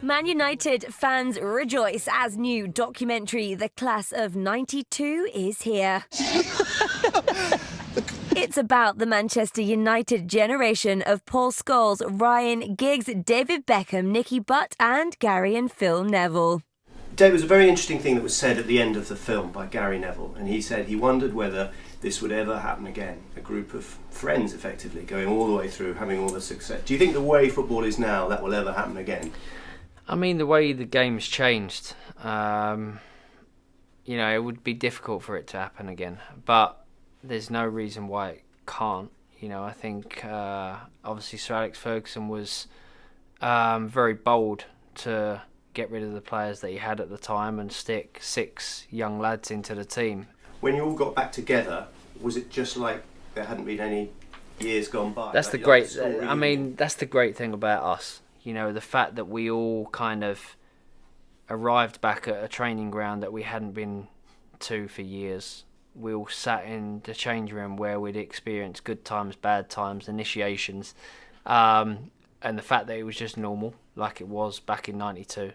Man United fans rejoice as new documentary The Class of '92 is here. It's about the Manchester United generation of Paul Scholes, Ryan Giggs, David Beckham, Nicky Butt and Gary and Phil Neville. There was a very interesting thing that was said at the end of the film by Gary Neville, and he said he wondered whether this would ever happen again. A group of friends, effectively, going all the way through, having all the success. Do you think the way football is now, that will ever happen again? I mean, the way the game's changed, it would be difficult for it to happen again. But there's no reason why it can't. I think obviously Sir Alex Ferguson was very bold to get rid of the players that he had at the time and stick 6 young lads into the team. When you all got back together, was it just like there hadn't been any years gone by? That's the great. That's the great thing about us. The fact that we all kind of arrived back at a training ground that we hadn't been to for years. We all sat in the change room where we'd experienced good times, bad times, initiations, and the fact that it was just normal, like it was back in '92.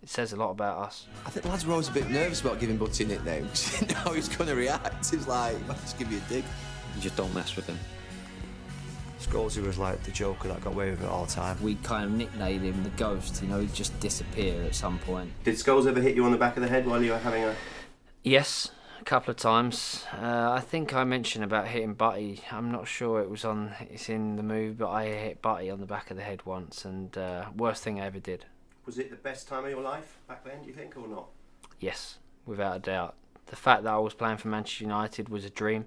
It says a lot about us. I think the lads were always a bit nervous about giving Butty nicknames. He didn't know how he was going to react. He was like, I'll just give you a dig. You just don't mess with him. Scholesy was like the joker that got away with it all the time. We kind of nicknamed him the ghost, he'd just disappear at some point. Did Scholes ever hit you on the back of the head while you were having a... Yes, a couple of times. I think I mentioned about hitting Butty. I'm not sure it's in the movie, but I hit Butty on the back of the head once, and worst thing I ever did. Was it the best time of your life back then, do you think, or not? Yes, without a doubt. The fact that I was playing for Manchester United was a dream.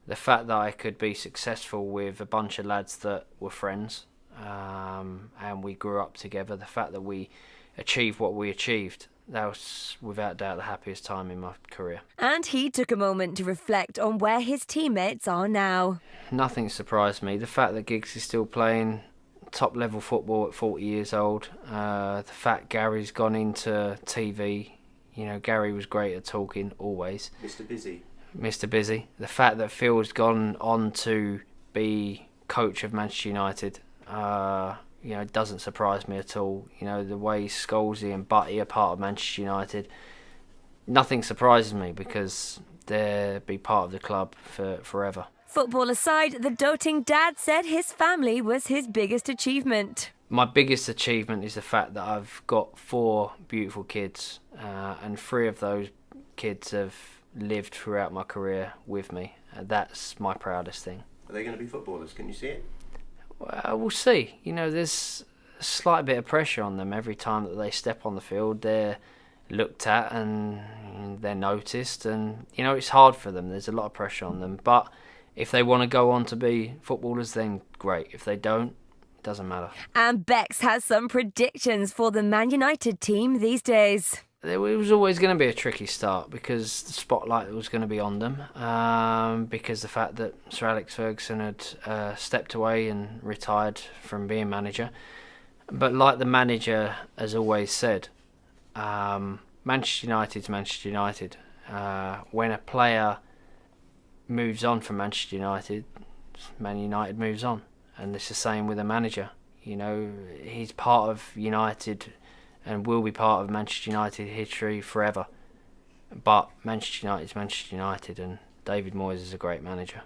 The fact that I could be successful with a bunch of lads that were friends, and we grew up together, the fact that we achieved what we achieved, that was without doubt the happiest time in my career. And he took a moment to reflect on where his teammates are now. Nothing surprised me. The fact that Giggs is still playing top level football at 40 years old, the fact Gary's gone into TV, Gary was great at talking always. Mr. Busy. The fact that Phil's gone on to be coach of Manchester United, doesn't surprise me at all. The way Scholesy and Butty are part of Manchester United, nothing surprises me because they'll be part of the club for forever. Football aside, the doting dad said his family was his biggest achievement. My biggest achievement is the fact that I've got 4 beautiful kids, and 3 of those kids have lived throughout my career with me. That's my proudest thing. Are they going to be footballers? Can you see it? Well, we'll see. There's a slight bit of pressure on them every time that they step on the field. They're looked at and they're noticed, and it's hard for them. There's a lot of pressure on them, but if they want to go on to be footballers, then great. If they don't, it doesn't matter. And Bex has some predictions for the Man United team these days. It was always going to be a tricky start because the spotlight was going to be on them, because the fact that Sir Alex Ferguson had stepped away and retired from being manager. But like the manager has always said, Manchester United's Manchester United. When a player moves on from Manchester United, Man United moves on, and it's the same with a manager. He's part of United and will be part of Manchester United history forever. But Manchester United is Manchester United, and David Moyes is a great manager.